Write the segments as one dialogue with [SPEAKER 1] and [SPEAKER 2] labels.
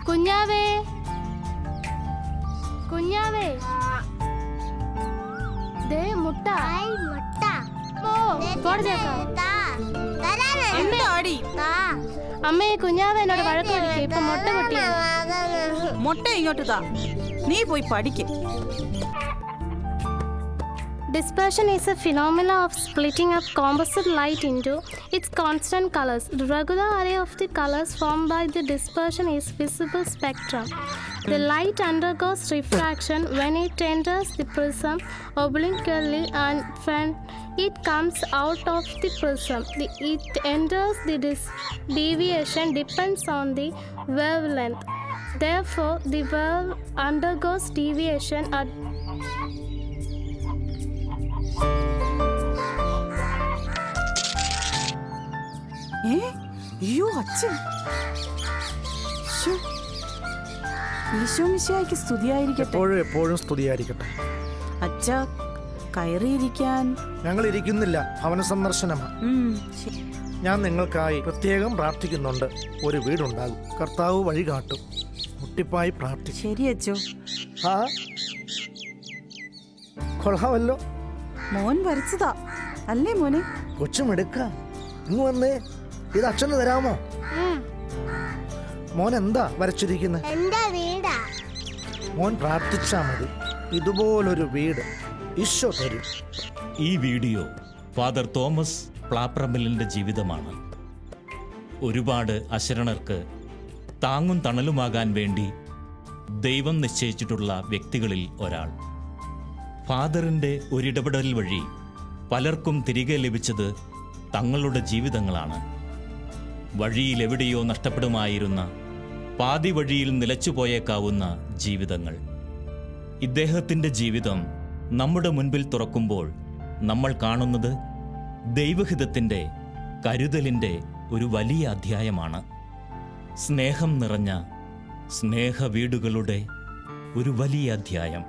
[SPEAKER 1] കുഞ്ഞാവേ, കുഞ്ഞാവേ, ദേ മുട്ട. അമ്മേ, കുഞ്ഞാവേ എന്നോട് വഴക്ക് പഠിക്കുക. ഇപ്പൊ മുട്ട പൊട്ടിയ
[SPEAKER 2] മുട്ട ഇങ്ങോട്ട് താ, നീ പോയി പഠിക്ക്.
[SPEAKER 1] Dispersion is a phenomenon of splitting up composite light into its constant colors. The regular array of the colors formed by the dispersion is visible spectrum. The light undergoes refraction when it enters the prism obliquely and when it comes out of the prism. It enters the deviation depends on the wavelength. Therefore, the wave undergoes deviation at
[SPEAKER 2] അയ്യോ അച്ഛൻ, ഈശോ മിശിഹായ്ക്ക് സ്തുതിയായിരിക്കട്ടെ.
[SPEAKER 3] എപ്പോഴും സ്തുതിയായിരിക്കട്ടെ.
[SPEAKER 2] അച്ഛ, കയറിയിരിക്കാൻ
[SPEAKER 3] ഞങ്ങൾ ഇരിക്കുന്നില്ല, ഭവന സന്ദർശനമാണ്. ഞാൻ നിങ്ങൾക്കായി പ്രത്യേകം പ്രാർത്ഥിക്കുന്നുണ്ട്. ഒരു വീടുണ്ടാകും, കർത്താവ് വഴി കാട്ടും. മുട്ടിപ്പായി പ്രാർത്ഥിക്കും.
[SPEAKER 2] ശരി അച്ഛോ.
[SPEAKER 3] ആ കൊള്ളാമല്ലോ.
[SPEAKER 2] മോൻ വരച്ചതാ അല്ലേ മോനെ?
[SPEAKER 3] കൊച്ചുമെടുക്ക, ഇങ്ങ് വന്നേ, ഇത് അച്ഛന് തരാമോ? മോൻ എന്താ വരച്ചിരിക്കുന്നത്? മോൻ പ്രാർത്ഥിച്ചാ മതി, ഇതുപോലൊരു വീട് ഈശോ തരും.
[SPEAKER 4] ഈ വീഡിയോ ഫാദർ തോമസ് പ്ലാപ്രമിലിന്റെ ജീവിതമാണ്. ഒരുപാട് അശരണർക്ക് താങ്ങും തണലുമാകാൻ വേണ്ടി ദൈവം നിശ്ചയിച്ചിട്ടുള്ള വ്യക്തികളിൽ ഒരാൾ. ഫാദറിൻ്റെ ഒരിടപെടൽ വഴി പലർക്കും തിരികെ ലഭിച്ചത് തങ്ങളുടെ ജീവിതങ്ങളാണ്. വഴിയിലെവിടെയോ നഷ്ടപ്പെടുമായിരുന്ന, പാതി വഴിയിൽ നിലച്ചുപോയേക്കാവുന്ന ജീവിതങ്ങൾ. ഇദ്ദേഹത്തിൻ്റെ ജീവിതം നമ്മുടെ മുൻപിൽ തുറക്കുമ്പോൾ നമ്മൾ കാണുന്നത് ദൈവഹിതത്തിൻ്റെ, കരുതലിൻ്റെ ഒരു വലിയ അധ്യായമാണ്. സ്നേഹം നിറഞ്ഞ സ്നേഹവീടുകളുടെ ഒരു വലിയ അധ്യായം.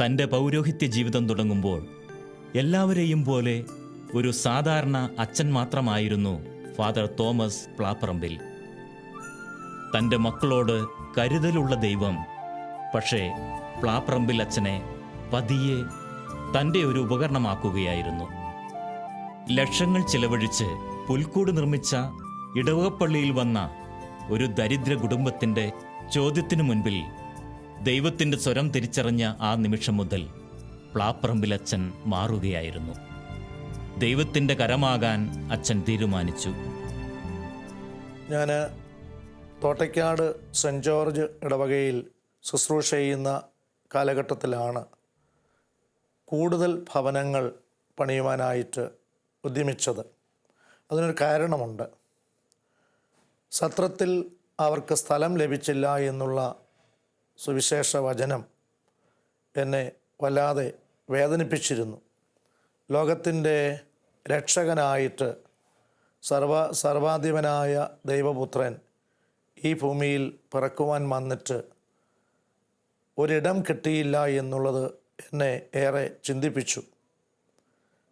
[SPEAKER 4] തൻ്റെ പൗരോഹിത്യ ജീവിതം തുടങ്ങുമ്പോൾ എല്ലാവരെയും പോലെ ഒരു സാധാരണ അച്ഛൻ മാത്രമായിരുന്നു ഫാദർ തോമസ് പ്ലാപ്പറമ്പിൽ. തൻ്റെ മക്കളോട് കരുതലുള്ള ദൈവം പക്ഷേ പ്ലാപ്പറമ്പിൽ അച്ഛനെ പതിയെ തൻ്റെ ഒരു ഉപകരണമാക്കുകയായിരുന്നു. ലക്ഷങ്ങൾ ചിലവഴിച്ച് പുൽക്കൂട് നിർമ്മിച്ച ഇടവകപ്പള്ളിയിൽ വന്ന ഒരു ദരിദ്ര കുടുംബത്തിൻ്റെ ചോദ്യത്തിനു മുൻപിൽ ദൈവത്തിൻ്റെ സ്വരം തിരിച്ചറിഞ്ഞ ആ നിമിഷം മുതൽ പ്ലാപ്പറമ്പിൽ അച്ഛൻ മാറുകയായിരുന്നു. ദൈവത്തിൻ്റെ കരമാകാൻ അച്ഛൻ തീരുമാനിച്ചു.
[SPEAKER 3] ഞാൻ തോട്ടയ്ക്കാട് സെൻറ്റ് ജോർജ് ഇടവകയിൽ ശുശ്രൂഷ ചെയ്യുന്ന കാലഘട്ടത്തിലാണ് കൂടുതൽ ഭവനങ്ങൾ പണിയുവാനായിട്ട് ഉദ്യമിച്ചത്. അതിനൊരു കാരണമുണ്ട്. സത്രത്തിൽ അവർക്ക് സ്ഥലം ലഭിച്ചില്ല എന്നുള്ള സുവിശേഷ വചനം എന്നെ വല്ലാതെ വേദനിപ്പിച്ചിരുന്നു. ലോകത്തിൻ്റെ രക്ഷകനായിട്ട് സർവാധിപനായ ദൈവപുത്രൻ ഈ ഭൂമിയിൽ പിറക്കുവാൻ വന്നിട്ട് ഒരിടം കിട്ടിയില്ല എന്നുള്ളത് എന്നെ ഏറെ ചിന്തിപ്പിച്ചു.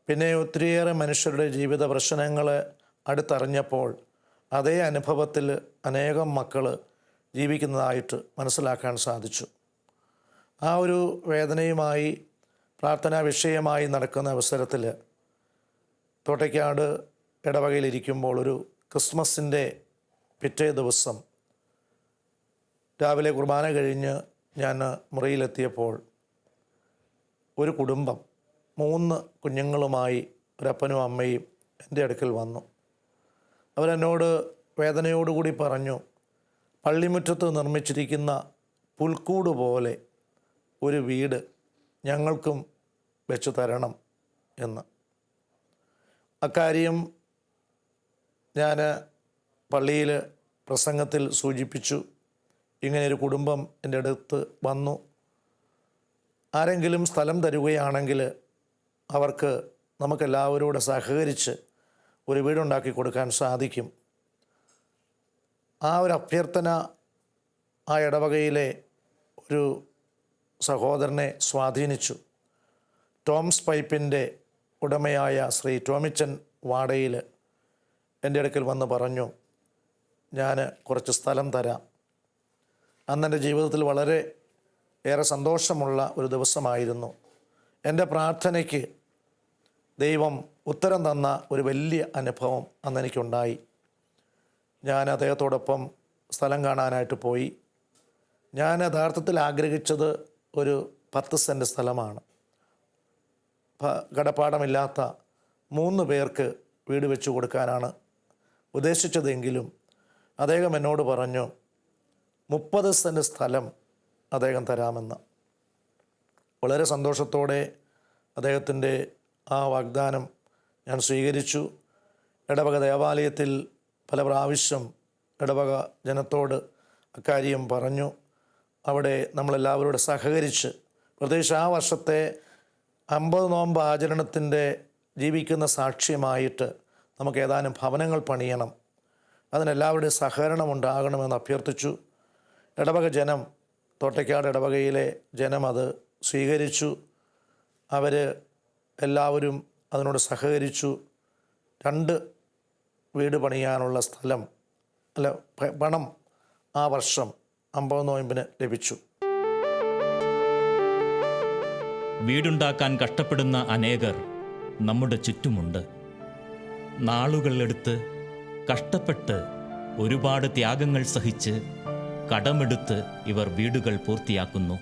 [SPEAKER 3] പിന്നെ ഒത്തിരിയേറെ മനുഷ്യരുടെ ജീവിത പ്രശ്നങ്ങൾ അടുത്തറിഞ്ഞപ്പോൾ അതേ അനുഭവത്തിൽ അനേകം മക്കൾ ജീവിക്കുന്നതായിട്ട് മനസ്സിലാക്കാൻ സാധിച്ചു. ആ ഒരു വേദനയുമായി പ്രാർത്ഥനാ വിഷയമായി നടക്കുന്ന അവസരത്തിൽ തോട്ടയ്ക്കാട് ഇടവകയിലിരിക്കുമ്പോൾ ഒരു ക്രിസ്മസിൻ്റെ പിറ്റേ ദിവസം രാവിലെ കുർബാന കഴിഞ്ഞ് ഞാൻ മുറിയിലെത്തിയപ്പോൾ ഒരു കുടുംബം 3 കുഞ്ഞുങ്ങളുമായി ഒരപ്പനും അമ്മയും എൻ്റെ അടുക്കൽ വന്നു. അവരെന്നോട് വേദനയോടുകൂടി പറഞ്ഞു, പള്ളിമുറ്റത്ത് നിർമ്മിച്ചിരിക്കുന്ന പുൽക്കൂട് പോലെ ഒരു വീട് ഞങ്ങൾക്കും വെച്ചു തരണം എന്ന്. അക്കാര്യം ഞാൻ പള്ളിയിൽ പ്രസംഗത്തിൽ സൂചിപ്പിച്ചു. ഇങ്ങനെയൊരു കുടുംബം എൻ്റെ അടുത്ത് വന്നു. ആരെങ്കിലും സ്ഥലം തരുകയാണെങ്കിൽ അവർക്ക് നമുക്കെല്ലാവരോടും സഹകരിച്ച് ഒരു വീടുണ്ടാക്കി കൊടുക്കാൻ സാധിക്കും. ആ ഒരു അഭ്യർത്ഥന ആ ഇടവകയിലെ ഒരു സഹോദരനെ സ്വാധീനിച്ചു. ടോംസ് പൈപ്പിൻ്റെ ഉടമയായ ശ്രീ ടോമിച്ചൻ വാടയിൽ എൻ്റെ അടുക്കൽ വന്ന് പറഞ്ഞു, ഞാൻ കുറച്ച് സ്ഥലം തരാം. അന്നെൻ്റെ ജീവിതത്തിൽ വളരെ ഏറെ സന്തോഷമുള്ള ഒരു ദിവസമായിരുന്നു. എൻ്റെ പ്രാർത്ഥനയ്ക്ക് ദൈവം ഉത്തരം തന്ന ഒരു വലിയ അനുഭവം അന്നെനിക്കുണ്ടായി. ഞാൻ അദ്ദേഹത്തോടൊപ്പം സ്ഥലം കാണാനായിട്ട് പോയി. ഞാൻ യഥാർത്ഥത്തിൽ ആഗ്രഹിച്ചത് ഒരു 10 സെൻറ്റ് സ്ഥലമാണ്. കടപ്പാടമില്ലാത്ത 3 പേർക്ക് വീട് വെച്ച് കൊടുക്കാനാണ് ഉദ്ദേശിച്ചതെങ്കിലും അദ്ദേഹം എന്നോട് പറഞ്ഞു 30 സെൻറ്റ് സ്ഥലം അദ്ദേഹം തരാമെന്ന്. വളരെ സന്തോഷത്തോടെ അദ്ദേഹത്തിൻ്റെ ആ വാഗ്ദാനം ഞാൻ സ്വീകരിച്ചു. ഇടവക ദേവാലയത്തിൽ പല പ്രാവശ്യം ഇടവക ജനത്തോട് അക്കാര്യം പറഞ്ഞു. അവിടെ നമ്മളെല്ലാവരോടും സഹകരിച്ച്, പ്രത്യേകിച്ച് ആ വർഷത്തെ 50 നോമ്പ് ആചരണത്തിൻ്റെ ജീവിക്കുന്ന സാക്ഷ്യമായിട്ട് നമുക്ക് ഏതാനും ഭവനങ്ങൾ പണിയണം. അതിനെല്ലാവരുടെയും സഹകരണം ഉണ്ടാകണമെന്ന് അഭ്യർത്ഥിച്ചു. ഇടവക ജനം, തോട്ടയ്ക്കാട് ഇടവകയിലെ ജനം അത് സ്വീകരിച്ചു. അവർ എല്ലാവരും അതിനോട് സഹകരിച്ചു. 2 വീട് പണിയാനുള്ള സ്ഥലം പണം ആ വർഷം 50 നോയമ്പിന് ലഭിച്ചു.
[SPEAKER 4] വീടുണ്ടാക്കാൻ കഷ്ടപ്പെടുന്ന അനേകർ നമ്മുടെ ചുറ്റുമുണ്ട്. നാളുകളെടുത്ത് കഷ്ടപ്പെട്ട് ഒരുപാട് ത്യാഗങ്ങൾ സഹിച്ച് കടമെടുത്ത് ഇവർ വീടുകൾ പൂർത്തിയാക്കുന്നു.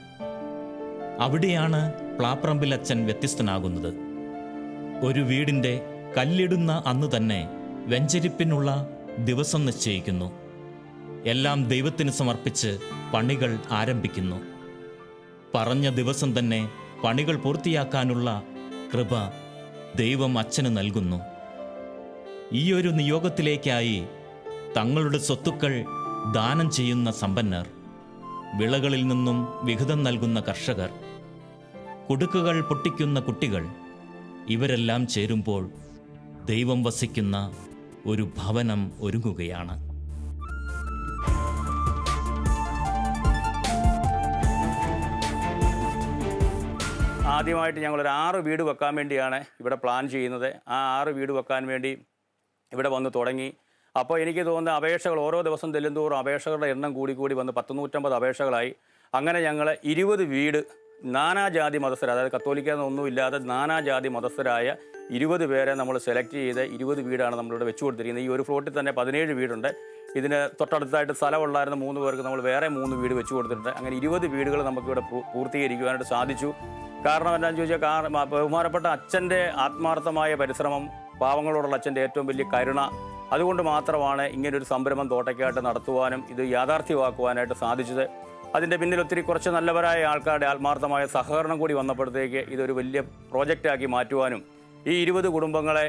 [SPEAKER 4] അവിടെയാണ് പ്ലാപ്പറമ്പിലച്ചൻ വ്യത്യസ്തനാകുന്നത്. ഒരു വീടിൻ്റെ കല്ലിടുന്ന അന്ന് തന്നെ വെഞ്ചരിപ്പിനുള്ള ദിവസം നിശ്ചയിക്കുന്നു. എല്ലാം ദൈവത്തിന് സമർപ്പിച്ച് പണികൾ ആരംഭിക്കുന്നു. പറഞ്ഞ ദിവസം തന്നെ പണികൾ പൂർത്തിയാക്കാനുള്ള കൃപ ദൈവം അച്ഛന് നൽകുന്നു. ഈയൊരു നിയോഗത്തിലേക്കായി തങ്ങളുടെ സ്വത്തുക്കൾ ദാനം ചെയ്യുന്ന സമ്പന്നർ, വിളകളിൽ നിന്നും വിഹിതം നൽകുന്ന കർഷകർ, കുടുക്കുകൾ പൊട്ടിക്കുന്ന കുട്ടികൾ, ഇവരെല്ലാം ചേരുമ്പോൾ ദൈവം വസിക്കുന്ന ഒരു ഭവനം ഒരുങ്ങുകയാണ്.
[SPEAKER 5] ആദ്യമായിട്ട് ഞങ്ങളൊരു 6 വീട് വെക്കാൻ വേണ്ടിയാണ് ഇവിടെ പ്ലാൻ ചെയ്യുന്നത്. ആ 6 വീട് വെക്കാൻ വേണ്ടി ഇവിടെ വന്ന് തുടങ്ങി. അപ്പോൾ എനിക്ക് തോന്നുന്ന അപേക്ഷകൾ ഓരോ ദിവസം ചെല്ലുന്തോറും അപേക്ഷകളുടെ എണ്ണം കൂടി വന്ന് 150 അപേക്ഷകളായി. അങ്ങനെ ഞങ്ങൾ 20 വീട് നാനാജാതി മതസ്ഥർ, അതായത് കത്തോലിക്കാന്നൊന്നുമില്ലാതെ നാനാജാതി മതസ്ഥരായ 20 പേരെ നമ്മൾ സെലക്ട് ചെയ്ത് 20 വീടാണ് നമ്മളിവിടെ വെച്ചു കൊടുത്തിരിക്കുന്നത്. ഈ ഒരു ഫ്ലോട്ടിൽ തന്നെ 17 വീടുണ്ട്. ഇതിന് തൊട്ടടുത്തായിട്ട് സ്ഥലമുള്ളായിരുന്ന 3 പേർക്ക് നമ്മൾ വേറെ 3 വീട് വെച്ചു കൊടുത്തിട്ടുണ്ട്. അങ്ങനെ 20 വീടുകൾ നമുക്കിവിടെ പൂർത്തീകരിക്കുവാനായിട്ട് സാധിച്ചു. കാരണം എന്താണെന്ന് ചോദിച്ചാൽ, ബഹുമാനപ്പെട്ട അച്ഛൻ്റെ ആത്മാർത്ഥമായ പരിശ്രമം, പാവങ്ങളോടുള്ള അച്ഛൻ്റെ ഏറ്റവും വലിയ കരുണ, അതുകൊണ്ട് മാത്രമാണ് ഇങ്ങനൊരു സംരംഭം തോട്ടയ്ക്കായിട്ട് നടത്തുവാനും ഇത് യാഥാർത്ഥ്യമാക്കുവാനായിട്ട് സാധിച്ചത്. അതിൻ്റെ പിന്നിൽ കുറച്ച് നല്ലവരായ ആൾക്കാരുടെ ആത്മാർത്ഥമായ സഹകരണം കൂടി വന്നപ്പോഴത്തേക്ക് ഇതൊരു വലിയ പ്രോജക്റ്റാക്കി മാറ്റുവാനും ഈ 20 കുടുംബങ്ങളെ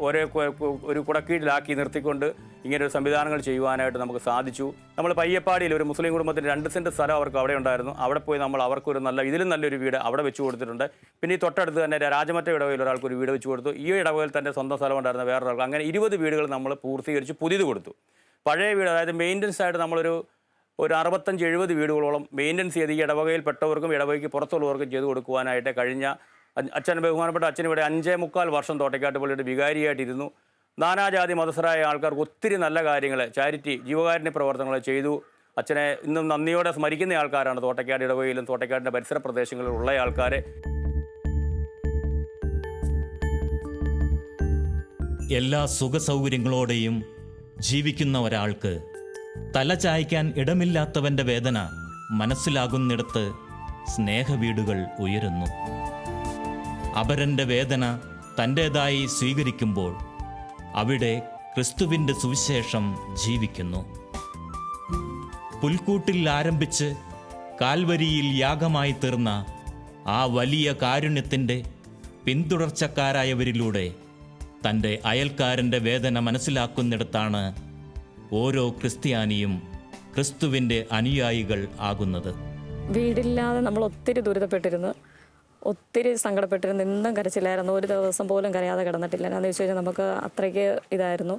[SPEAKER 5] ഒരു കുടക്കീഴിലാക്കി നിർത്തിക്കൊണ്ട് ഇങ്ങനൊരു സംവിധാനങ്ങൾ ചെയ്യുവാനായിട്ട് നമുക്ക് സാധിച്ചു. നമ്മൾ പയ്യപ്പാടിയിൽ ഒരു മുസ്ലിം കുടുംബത്തിന് 2 സെൻറ്റ് സ്ഥലം അവർക്ക് അവിടെ ഉണ്ടായിരുന്നു. അവിടെ പോയി നമ്മൾ അവർക്കൊരു ഇതിലും നല്ലൊരു വീട് അവിടെ വെച്ച് കൊടുത്തിട്ടുണ്ട്. പിന്നെ ഈ തൊട്ടടുത്ത് തന്നെ രാജമറ്റ ഇടവകയിൽ ഒരാൾക്കൊരു വീട് വെച്ച് കൊടുത്തു. ഈ ഇടവകയിൽ തന്നെ സ്വന്തം സ്ഥലം ഉണ്ടായിരുന്ന വേറൊരാൾക്ക്. അങ്ങനെ 20 വീടുകൾ നമ്മൾ പൂർത്തീകരിച്ച് പുതിയത് കൊടുത്തു. പഴയ വീട്, അതായത് മെയിൻ്റനൻസ് ആയിട്ട് നമ്മളൊരു 65-70 വീടുകളോളം മെയിൻ്റനൻസ് ചെയ്ത് ഈ ഇടവകയിൽപ്പെട്ടവർക്കും ഇടവകയ്ക്ക് പുറത്തുള്ളവർക്കും ചെയ്ത് കൊടുക്കുവാനായിട്ട് കഴിഞ്ഞ അച്ഛൻ, ബഹുമാനപ്പെട്ട അച്ഛൻ ഇവിടെ 5.25 വർഷം തോട്ടയ്ക്കാട്ട് പള്ളിയുടെ വികാരിയായിട്ടിരുന്നു. നാനാജാതി മതസ്ഥരായ ആൾക്കാർക്ക് ഒത്തിരി നല്ല കാര്യങ്ങൾ, ചാരിറ്റി, ജീവകാരുണ്യ പ്രവർത്തനങ്ങൾ ചെയ്തു. അച്ഛനെ ഇന്നും നന്ദിയോടെ സ്മരിക്കുന്ന ആൾക്കാരാണ് തോട്ടയ്ക്കാട് ഇടവകയിലും തോട്ടയ്ക്കാടിൻ്റെ പരിസര പ്രദേശങ്ങളിലും ഉള്ള ആൾക്കാർ.
[SPEAKER 4] എല്ലാ സുഖസൗകര്യങ്ങളോടെയും ജീവിക്കുന്ന ഒരാൾക്ക് തല ചായ്ക്കാൻ ഇടമില്ലാത്തവൻ്റെ വേദന മനസ്സിലാകുന്നിടത്ത് സ്നേഹവീടുകൾ ഉയരുന്നു. അപരൻ്റെ വേദന തൻ്റേതായി സ്വീകരിക്കുമ്പോൾ അവിടെ ക്രിസ്തുവിൻ്റെ സുവിശേഷം ജീവിക്കുന്നു. പുൽക്കൂട്ടിൽ ആരംഭിച്ച് കാൽവരിയിൽ യാഗമായി തീർന്ന ആ വലിയ കാരുണ്യത്തിൻ്റെ പിന്തുടർച്ചക്കാരായവരിലൂടെ തൻ്റെ അയൽക്കാരൻ്റെ വേദന മനസ്സിലാക്കുന്നിടത്താണ് ഓരോ ക്രിസ്ത്യാനിയും ക്രിസ്തുവിൻ്റെ അനുയായികൾ ആകുന്നത്.
[SPEAKER 6] വീടില്ലാതെ നമ്മൾ ഒത്തിരി ദുരിതപ്പെട്ടിരുന്നു. ഒത്തിരി സങ്കടപ്പെട്ടിരുന്നു. എന്നും കരച്ചില്ലായിരുന്നു. ഒരു ദിവസം പോലും കരയാതെ കിടന്നിട്ടില്ല. എന്നാന്ന് ചോദിച്ചു കഴിഞ്ഞാൽ നമുക്ക് അത്രയ്ക്ക് ഇതായിരുന്നു.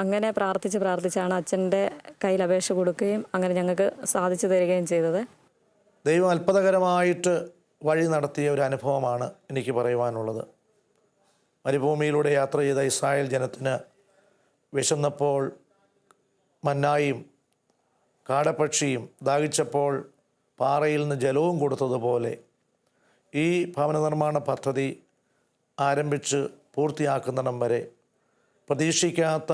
[SPEAKER 6] അങ്ങനെ പ്രാർത്ഥിച്ചാണ് അച്ഛൻ്റെ കയ്യിൽ അപേക്ഷ കൊടുക്കുകയും അങ്ങനെ ഞങ്ങൾക്ക് സാധിച്ചു തരികയും ചെയ്തത്.
[SPEAKER 3] ദൈവം അത്ഭുതകരമായിട്ട് വഴി നടത്തിയ ഒരു അനുഭവമാണ് എനിക്ക് പറയുവാനുള്ളത്. മരുഭൂമിയിലൂടെ യാത്ര ചെയ്ത ഇസ്രായേൽ ജനത്തിന് വിശന്നപ്പോൾ മന്നായും കാടപ്പക്ഷിയും ദാഹിച്ചപ്പോൾ പാറയിൽ നിന്ന് ജലവും കൊടുത്തതുപോലെ ഈ ഭവന നിർമ്മാണ പദ്ധതി ആരംഭിച്ച് പൂർത്തിയാക്കുന്നിടം വരെ പ്രതീക്ഷിക്കാത്ത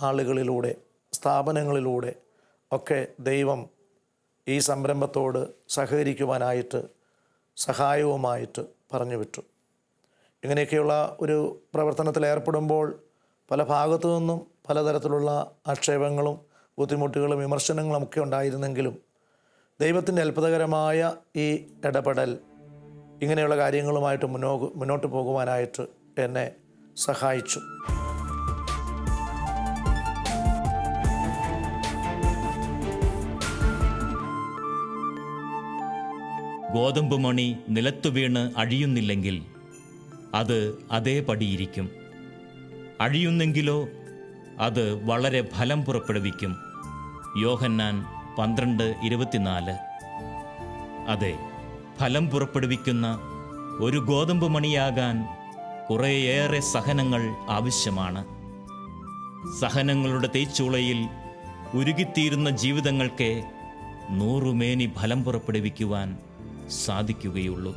[SPEAKER 3] ആളുകളിലൂടെ, സ്ഥാപനങ്ങളിലൂടെ ഒക്കെ ദൈവം ഈ സംരംഭത്തോട് സഹകരിക്കുവാനായിട്ട് സഹായവുമായിട്ട് പറഞ്ഞു വിട്ടു. ഇങ്ങനെയൊക്കെയുള്ള ഒരു പ്രവർത്തനത്തിൽ ഏർപ്പെടുമ്പോൾ പല ഭാഗത്തു നിന്നും പലതരത്തിലുള്ള ആക്ഷേപങ്ങളും ബുദ്ധിമുട്ടുകളും വിമർശനങ്ങളും ഒക്കെ ഉണ്ടായിരുന്നെങ്കിലും ദൈവത്തിൻ്റെ അത്ഭുതകരമായ ഈ ഇടപെടൽ ഇങ്ങനെയുള്ള കാര്യങ്ങളുമായിട്ട് മുന്നോട്ട് പോകുവാനായിട്ട് എന്നെ സഹായിച്ചു.
[SPEAKER 4] ഗോതമ്പ് മണി നിലത്തു വീണ് അഴിയുന്നില്ലെങ്കിൽ അത് അതേപടിയിരിക്കും. അഴിയുന്നെങ്കിലോ അത് വളരെ ഫലം പുറപ്പെടുവിക്കും. യോഹന്നാൻ 12:24. അതെ, ഫലം പുറപ്പെടുവിക്കുന്ന ഒരു ഗോതമ്പ് മണിയാകാൻ കുറേയേറെ സഹനങ്ങൾ ആവശ്യമാണ്. സഹനങ്ങളുടെ തേച്ചൂളയിൽ ഉരുകിത്തീരുന്ന ജീവിതങ്ങൾക്ക് 100 മേനി ഫലം പുറപ്പെടുവിക്കുവാൻ സാധിക്കുകയുള്ളൂ.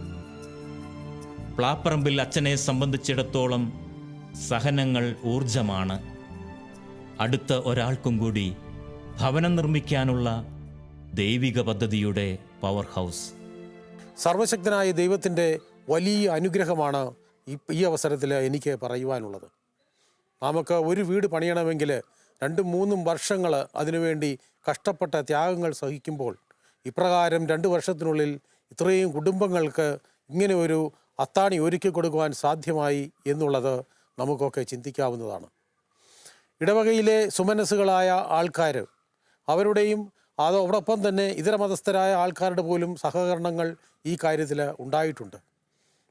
[SPEAKER 4] പ്ലാപ്പറമ്പിൽ അച്ഛനെ സംബന്ധിച്ചിടത്തോളം സഹനങ്ങൾ ഊർജമാണ്. അടുത്ത ഒരാൾക്കും കൂടി ഭവനം നിർമ്മിക്കാനുള്ള ദൈവിക പദ്ധതിയുടെ പവർ ഹൗസ്.
[SPEAKER 7] സർവശക്തനായ ദൈവത്തിൻ്റെ വലിയ അനുഗ്രഹമാണ് ഈ അവസരത്തിൽ എനിക്ക് പറയുവാനുള്ളത്. നമുക്ക് ഒരു വീട് പണിയണമെങ്കിൽ 2-3 വർഷങ്ങൾ അതിനുവേണ്ടി കഷ്ടപ്പെട്ട ത്യാഗങ്ങൾ സഹിക്കുമ്പോൾ ഇപ്രകാരം 2 വർഷത്തിനുള്ളിൽ ഇത്രയും കുടുംബങ്ങൾക്ക് ഇങ്ങനെ ഒരു അത്താണി ഒരുക്കി കൊടുക്കുവാൻ സാധ്യമായി എന്നുള്ളത് നമുക്കൊക്കെ ചിന്തിക്കാവുന്നതാണ്. ഇടവകയിലെ സുമനസ്സുകളായ ആൾക്കാർ, അവരുടെയും അതോടൊപ്പം തന്നെ ഇതര മതസ്ഥരായ ആൾക്കാരുടെ പോലും സഹകരണങ്ങൾ ഈ കാര്യത്തിൽ ഉണ്ടായിട്ടുണ്ട്.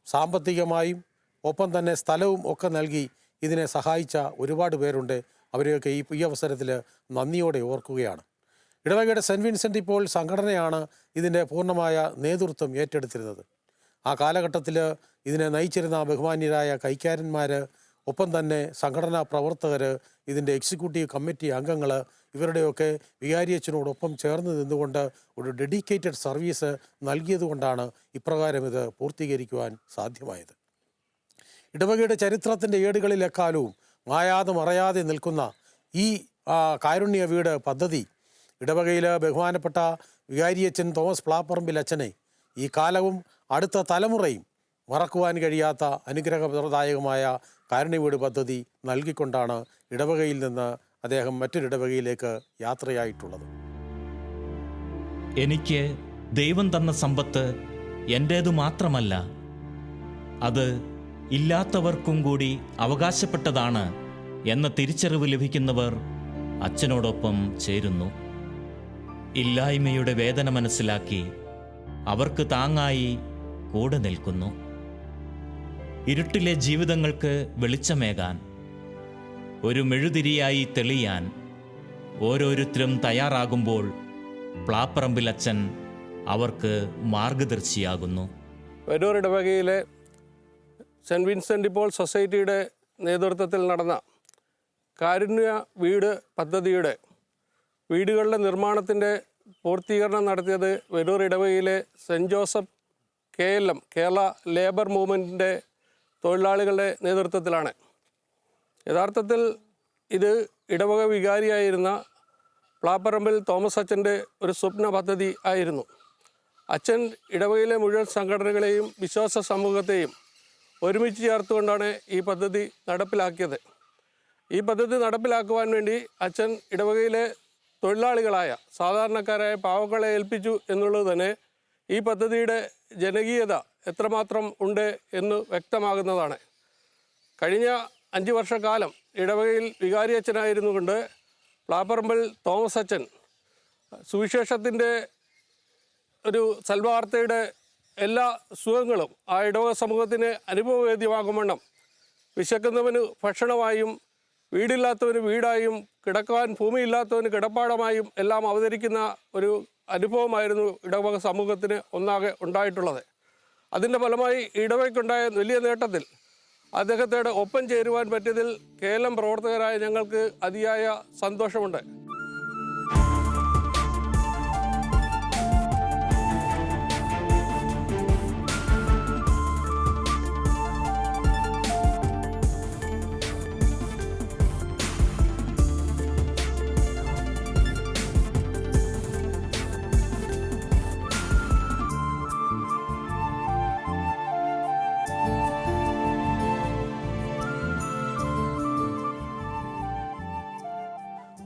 [SPEAKER 7] സാമ്പത്തികമായും ഒപ്പം തന്നെ സ്ഥലവും ഒക്കെ നൽകി ഇതിനെ സഹായിച്ച ഒരുപാട് പേരുണ്ട്. അവരെയൊക്കെ ഈ അവസരത്തിൽ നന്ദിയോടെ ഓർക്കുകയാണ്. ഇടവകയുടെ സെൻറ്റ് വിൻസെൻ്റ് ഇപ്പോൾ സംഘടനയാണ് ഇതിൻ്റെ പൂർണ്ണമായ നേതൃത്വം ഏറ്റെടുത്തിരുന്നത്. ആ കാലഘട്ടത്തിൽ ഇതിനെ നയിച്ചിരുന്ന ബഹുമാന്യരായ കൈക്കാരന്മാർ, ഒപ്പം തന്നെ സംഘടനാ പ്രവർത്തകർ, ഇതിൻ്റെ എക്സിക്യൂട്ടീവ് കമ്മിറ്റി അംഗങ്ങൾ, ഇവരുടെയൊക്കെ വികാരിയച്ഛനോടൊപ്പം ചേർന്ന് നിന്നുകൊണ്ട് ഒരു ഡെഡിക്കേറ്റഡ് സർവീസ് നൽകിയതുകൊണ്ടാണ് ഇപ്രകാരം ഇത് പൂർത്തീകരിക്കുവാൻ സാധ്യമായത്. ഇടവകയുടെ ചരിത്രത്തിൻ്റെ ഏടുകളിലെക്കാലവും മായാതെ മറയാതെ നിൽക്കുന്ന ഈ കാരുണ്യ വീട് പദ്ധതി ഇടവകയിൽ ബഹുമാനപ്പെട്ട വികാരിയച്ഛൻ തോമസ് പ്ലാപ്പറമ്പിൽ അച്ഛനെ ഈ കാലവും അടുത്ത തലമുറയും മറക്കുവാൻ കഴിയാത്ത അനുഗ്രഹപ്രദായകമായ കാരുണ്യ വീട് പദ്ധതി നൽകിക്കൊണ്ടാണ് ഇടവകയിൽ നിന്ന് അദ്ദേഹം മറ്റൊരിടവകയിലേക്ക് യാത്രയായിട്ടുള്ളത്.
[SPEAKER 4] എനിക്ക് ദൈവം തന്ന സമ്പത്ത് എൻ്റേതു മാത്രമല്ല, അത് ഇല്ലാത്തവർക്കും കൂടി അവകാശപ്പെട്ടതാണ് എന്ന തിരിച്ചറിവ് ലഭിക്കുന്നവർ അച്ഛനോടൊപ്പം ചേരുന്നു. ഇല്ലായ്മയുടെ വേദന മനസ്സിലാക്കി അവർക്ക് താങ്ങായി കൂടെ നിൽക്കുന്നു. ഇരുട്ടിലെ ജീവിതങ്ങൾക്ക് വെളിച്ചമേകാൻ, ഒരു മെഴുതിരിയായി തെളിയാൻ ഓരോരുത്തരും തയ്യാറാകുമ്പോൾ പ്ലാപ്പറമ്പിൽ അച്ഛൻ അവർക്ക് മാർഗദർശിയാകുന്നു.
[SPEAKER 8] വരൂർ ഇടവകയിലെ സെൻറ്റ് വിൻസെൻ്റ് പോൾ സൊസൈറ്റിയുടെ നേതൃത്വത്തിൽ നടന്ന കാരുണ്യ വീട് പദ്ധതിയുടെ വീടുകളുടെ നിർമ്മാണത്തിൻ്റെ പൂർത്തീകരണം നടത്തിയത് വരൂർ ഇടവകയിലെ saint Joseph KLM Kerala labour മൂവ്മെൻറ്റിൻ്റെ തൊഴിലാളികളുടെ നേതൃത്വത്തിലാണ്. യഥാർത്ഥത്തിൽ ഇത് ഇടവക വികാരിയായിരുന്ന പ്ലാപ്പറമ്പിൽ തോമസ് അച്ഛൻ്റെ ഒരു സ്വപ്ന പദ്ധതി ആയിരുന്നു. അച്ഛൻ ഇടവകയിലെ മുഴുവൻ സംഘടനകളെയും വിശ്വാസ സമൂഹത്തെയും ഒരുമിച്ച് ചേർത്തുകൊണ്ടാണ് ഈ പദ്ധതി നടപ്പിലാക്കിയത്. ഈ പദ്ധതി നടപ്പിലാക്കുവാൻ വേണ്ടി അച്ഛൻ ഇടവകയിലെ തൊഴിലാളികളായ സാധാരണക്കാരായ പാവങ്ങളെ ഏൽപ്പിച്ചു എന്നുള്ളത് തന്നെ ഈ പദ്ധതിയുടെ ജനകീയത എത്രമാത്രം ഉണ്ട് എന്ന് വ്യക്തമാകുന്നതാണ്. കഴിഞ്ഞ 5 വർഷക്കാലം ഇടവകയിൽ വികാരി അച്ഛനായിരുന്നു കൊണ്ട് പ്ലാപ്പറമ്പിൽ തോമസ് അച്ഛൻ സുവിശേഷത്തിൻ്റെ ഒരു സൽവാർത്തയുടെ എല്ലാ സുഖങ്ങളും ആ ഇടവക സമൂഹത്തിന് അനുഭവവേദ്യമാകും വിശക്കുന്നവന് ഭക്ഷണമായും വീടില്ലാത്തവന് വീടായും കിടക്കാൻ ഭൂമിയില്ലാത്തവന് കിടപ്പാടമായും എല്ലാം അവതരിക്കുന്ന ഒരു അനുഭവമായിരുന്നു ഇടവക സമൂഹത്തിന് ഒന്നാകെ ഉണ്ടായിട്ടുള്ളത്. അതിൻ്റെ ഫലമായി ഇടവകയ്ക്കുണ്ടായ വലിയ നേട്ടത്തിൽ അദ്ദേഹത്തോട് ഒപ്പം ചേരുവാൻ പറ്റിയതിൽ KLM പ്രവർത്തകരായ ഞങ്ങൾക്ക് അതിയായ സന്തോഷമുണ്ട്.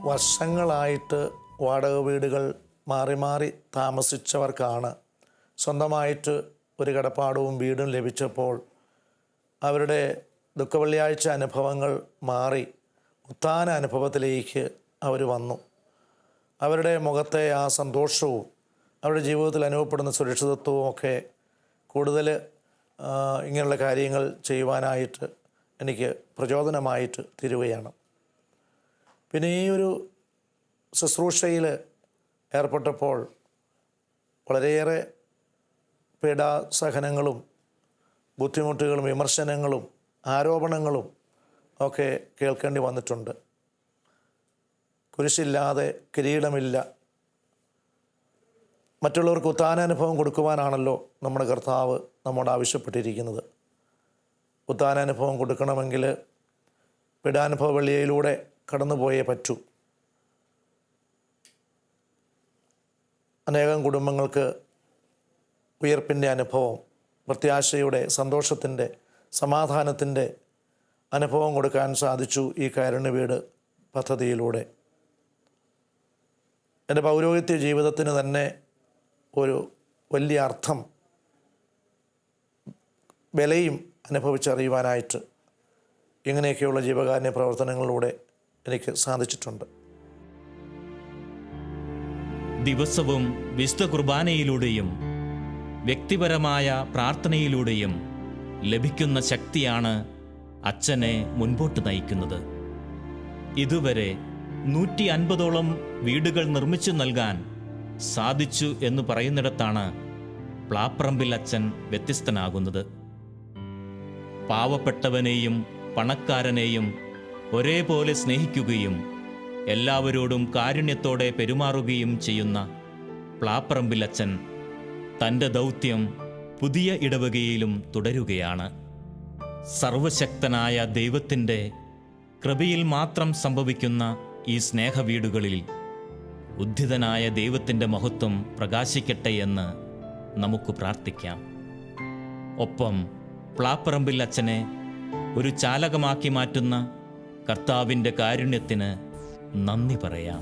[SPEAKER 3] വർഷങ്ങളായിട്ട് വാടക വീടുകൾ മാറി മാറി താമസിച്ചവർക്കാണ് സ്വന്തമായിട്ട് ഒരു കിടപ്പാടവും വീടും ലഭിച്ചപ്പോൾ അവരുടെ ദുഃഖവെള്ളിയാഴ്ച അനുഭവങ്ങൾ മാറി ഉത്ഥാന അനുഭവത്തിലേക്ക് അവർ വന്നു. അവരുടെ മുഖത്തെ ആ സന്തോഷവും അവരുടെ ജീവിതത്തിൽ അനുഭവപ്പെടുന്ന സുരക്ഷിതത്വവും ഒക്കെ കൂടുതൽ ഇങ്ങനെയുള്ള കാര്യങ്ങൾ ചെയ്യുവാനായിട്ട് എനിക്ക് പ്രചോദനമായിട്ട് തീരുകയാണ്. പിന്നെ ഈ ഒരു ശുശ്രൂഷയിൽ ഏർപ്പെട്ടപ്പോൾ വളരെയേറെ പീഡാസഹനങ്ങളും ബുദ്ധിമുട്ടുകളും വിമർശനങ്ങളും ആരോപണങ്ങളും ഒക്കെ കേൾക്കേണ്ടി വന്നിട്ടുണ്ട്. കുരിശില്ലാതെ കിരീടമില്ല. മറ്റുള്ളവർക്ക് ഉത്ഥാനാനുഭവം കൊടുക്കുവാനാണല്ലോ നമ്മുടെ കർത്താവ് നമ്മോട് ആവശ്യപ്പെട്ടിരിക്കുന്നത്. ഉത്ഥാനാനുഭവം കൊടുക്കണമെങ്കിൽ പീഡാനുഭവ വെള്ളിയിലൂടെ കടന്നുപോയേ പറ്റൂ. അനേകം കുടുംബങ്ങൾക്ക് ഉയർപ്പിൻ്റെ അനുഭവം, പ്രത്യാശയുടെ, സന്തോഷത്തിൻ്റെ, സമാധാനത്തിൻ്റെ അനുഭവം കൊടുക്കാൻ സാധിച്ചു ഈ കാരുണ്യ വീട് പദ്ധതിയിലൂടെ. എൻ്റെ പൗരോഹിത്യ ജീവിതത്തിന് തന്നെ ഒരു വലിയ അർത്ഥം, വിലയും അനുഭവിച്ചറിയുവാനായിട്ട് ഇങ്ങനെയൊക്കെയുള്ള ജീവകാരുണ്യ പ്രവർത്തനങ്ങളിലൂടെ എനിക്ക് സാധിച്ചിട്ടുണ്ട്.
[SPEAKER 4] ദിവസവും വിശുദ്ധ കുർബാനയിലൂടെയും വ്യക്തിപരമായ പ്രാർത്ഥനയിലൂടെയും ലഭിക്കുന്ന ശക്തിയാണ് അച്ഛനെ മുൻപോട്ട് നയിക്കുന്നത്. ഇതുവരെ 150ഓളം വീടുകൾ നിർമ്മിച്ചു നൽകാൻ സാധിച്ചു എന്ന് പറയുന്നിടത്താണ് പ്ലാപ്പറമ്പിൽ അച്ഛൻ വ്യത്യസ്തനാകുന്നത്. പാവപ്പെട്ടവനെയും പണക്കാരനെയും ഒരേപോലെ സ്നേഹിക്കുകയും എല്ലാവരോടും കാരുണ്യത്തോടെ പെരുമാറുകയും ചെയ്യുന്ന പ്ലാപ്പറമ്പിൽ അച്ഛൻ തൻ്റെ ദൗത്യം പുതിയ ഇടവകയിലും തുടരുകയാണ്. സർവശക്തനായ ദൈവത്തിൻ്റെ കൃപയിൽ മാത്രം സംഭവിക്കുന്ന ഈ സ്നേഹവീടുകളിൽ ഉദ്ധിതനായ ദൈവത്തിൻ്റെ മഹത്വം പ്രകാശിക്കട്ടെ എന്ന് നമുക്ക് പ്രാർത്ഥിക്കാം. ഒപ്പം പ്ലാപ്പറമ്പിൽ അച്ഛനെ ഒരു ചാലകമാക്കി മാറ്റുന്ന കർത്താവിൻ്റെ കാരുണ്യത്തിന് നന്ദി പറയാം.